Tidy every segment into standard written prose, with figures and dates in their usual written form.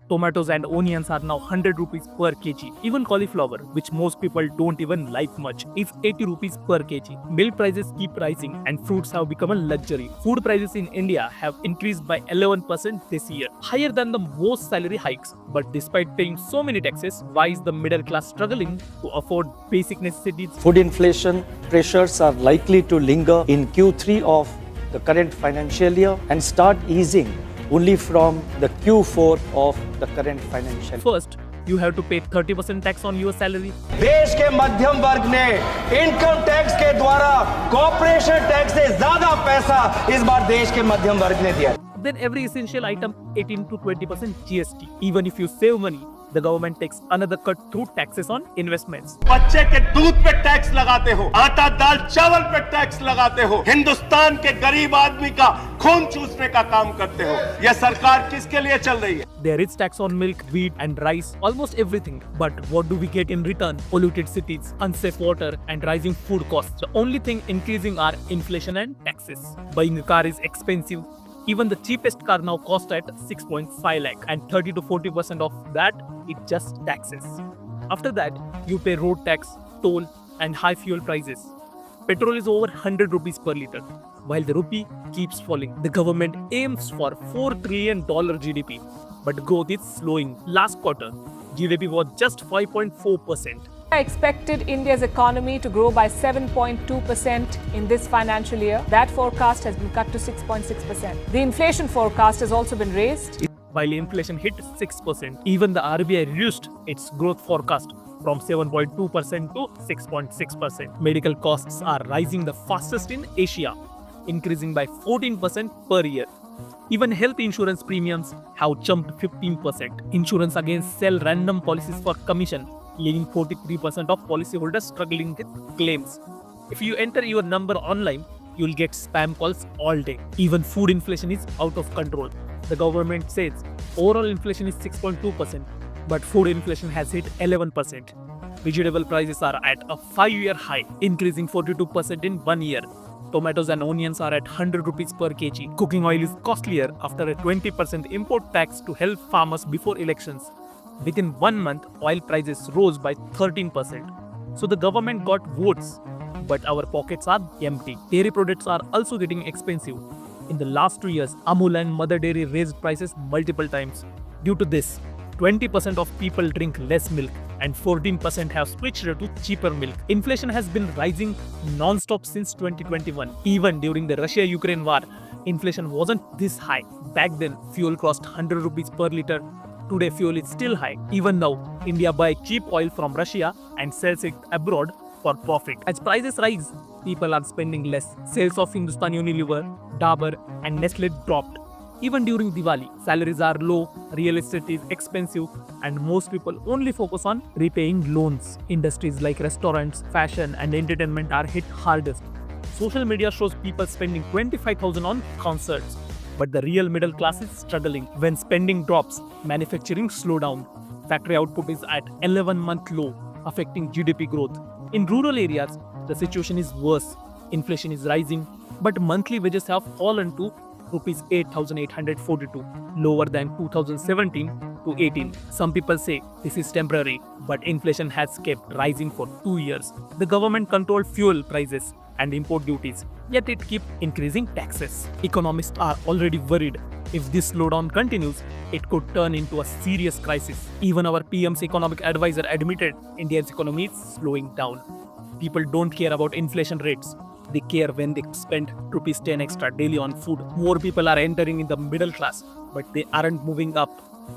Tomatoes and onions are now 100 rupees per kg. Even cauliflower, which most people don't even like much, is 80 rupees per kg. Milk prices keep rising and fruits have become a luxury. Food prices in India have increased by 11% this year, higher than the most salary hikes. But despite paying so many taxes, why is the middle class struggling to afford basic necessities? Food inflation pressures are likely to linger in Q3 of the current financial year and start easing only from the Q4 of the current financial year. First, you have to pay 30% tax on your salary. देश के मध्यम वर्ग ने income tax के द्वारा corporation tax से ज्यादा पैसा इस बार देश के मध्यम वर्ग ने दिया। Then every essential item 18 to 20% GST. Even if you save money, the government takes another cut through taxes on investments. बच्चे के दूध पे टैक्स लगाते हो, आटा दाल चावल पे टैक्स लगाते हो, हिंदुस्तान के गरीब आदमी का खून चूसने का काम करते हो। यह सरकार किसके लिए चल रही है? There is tax on milk, wheat and rice, almost everything. But what do we get in return? Polluted cities, unsafe water and rising food costs. The only thing increasing are inflation and taxes. Buying a car is expensive. Even the cheapest car now costs at 6.5 lakh and 30 to 40% of that is just taxes. After that, you pay road tax, toll and high fuel prices. Petrol is over 100 rupees per liter, while the rupee keeps falling. The government aims for $4 trillion GDP, but growth is slowing. Last quarter, GDP was just 5.4%. I expected India's economy to grow by 7.2% in this financial year. That forecast has been cut to 6.6%. The inflation forecast has also been raised. While inflation hit 6%, even the RBI reduced its growth forecast from 7.2% to 6.6%. Medical costs are rising the fastest in Asia, increasing by 14% per year. Even health insurance premiums have jumped 15%. Insurance against sell random policies for commission, leaving 43% of policyholders struggling with claims. If you enter your number online, you'll get spam calls all day. Even food inflation is out of control. The government says overall inflation is 6.2%, but food inflation has hit 11%. Vegetable prices are at a 5-year high, increasing 42% in 1 year. Tomatoes and onions are at 100 rupees per kg. Cooking oil is costlier after a 20% import tax to help farmers before elections. Within 1 month, oil prices rose by 13%. So the government got votes, but our pockets are empty. Dairy products are also getting expensive. In the last 2 years, Amul and Mother Dairy raised prices multiple times. Due to this, 20% of people drink less milk and 14% have switched to cheaper milk. Inflation has been rising non-stop since 2021. Even during the Russia-Ukraine war, inflation wasn't this high. Back then, fuel cost 100 rupees per liter. Today, fuel is still high. Even now, India buys cheap oil from Russia and sells it abroad for profit. As prices rise, people are spending less. Sales of Hindustan Unilever, Dabur and Nestle dropped. Even during Diwali, salaries are low, real estate is expensive, and most people only focus on repaying loans. Industries like restaurants, fashion, and entertainment are hit hardest. Social media shows people spending 25,000 on concerts, but the real middle class is struggling. When spending drops, manufacturing slows down. Factory output is at 11-month low, affecting GDP growth. In rural areas, the situation is worse. Inflation is rising, but monthly wages have fallen to Rupees 8,842, lower than 2017 to 18. Some people say this is temporary, but inflation has kept rising for 2 years. The government controlled fuel prices and import duties, yet it keeps increasing taxes. Economists are already worried. If this slowdown continues, it could turn into a serious crisis. Even our PM's economic advisor admitted India's economy is slowing down. People don't care about inflation rates. They care when they spend rupees 10 extra daily on food. More people are entering in the middle class, but they aren't moving up.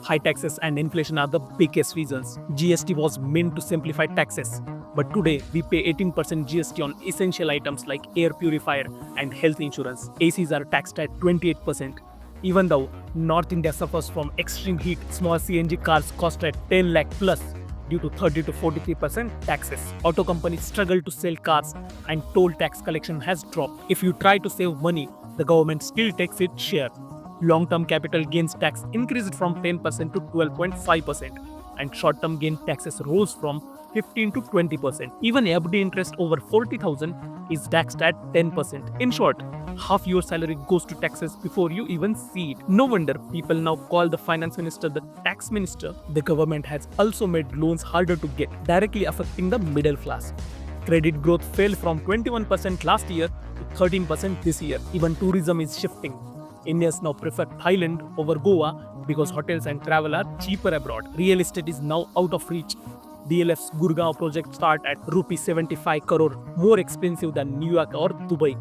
High taxes and inflation are the biggest reasons. GST was meant to simplify taxes, but today we pay 18% GST on essential items like air purifier and health insurance. ACs are taxed at 28%. Even though North India suffers from extreme heat, small CNG cars cost at 10 lakh plus due to 30 to 43% taxes. Auto companies struggle to sell cars and toll tax collection has dropped. If you try to save money, the government still takes its share. Long-term capital gains tax increased from 10% to 12.5%, and short-term gain taxes rose from 15 to 20%. Even FD interest over 40,000 is taxed at 10%. In short, half your salary goes to taxes before you even see it. No wonder people now call the finance minister the tax minister. The government has also made loans harder to get, directly affecting the middle class. Credit growth fell from 21% last year to 13% this year. Even tourism is shifting. Indians now prefer Thailand over Goa because hotels and travel are cheaper abroad. Real estate is now out of reach. DLF's Gurgaon project start at rupee 75 crore, more expensive than New York or Dubai.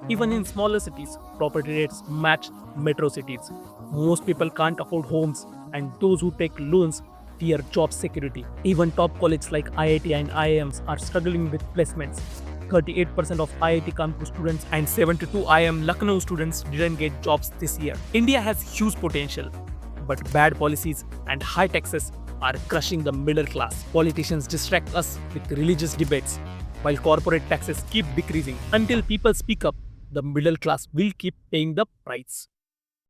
Even in smaller cities, property rates match metro cities. Most people can't afford homes, and those who take loans fear job security. Even top colleges like IIT and IIMs are struggling with placements. 38% of IIT Kanpur students and 72 IIM Lucknow students didn't get jobs this year. India has huge potential, but bad policies and high taxes are crushing the middle class. Politicians distract us with religious debates, while corporate taxes keep decreasing. Until people speak up, the middle class will keep paying the price.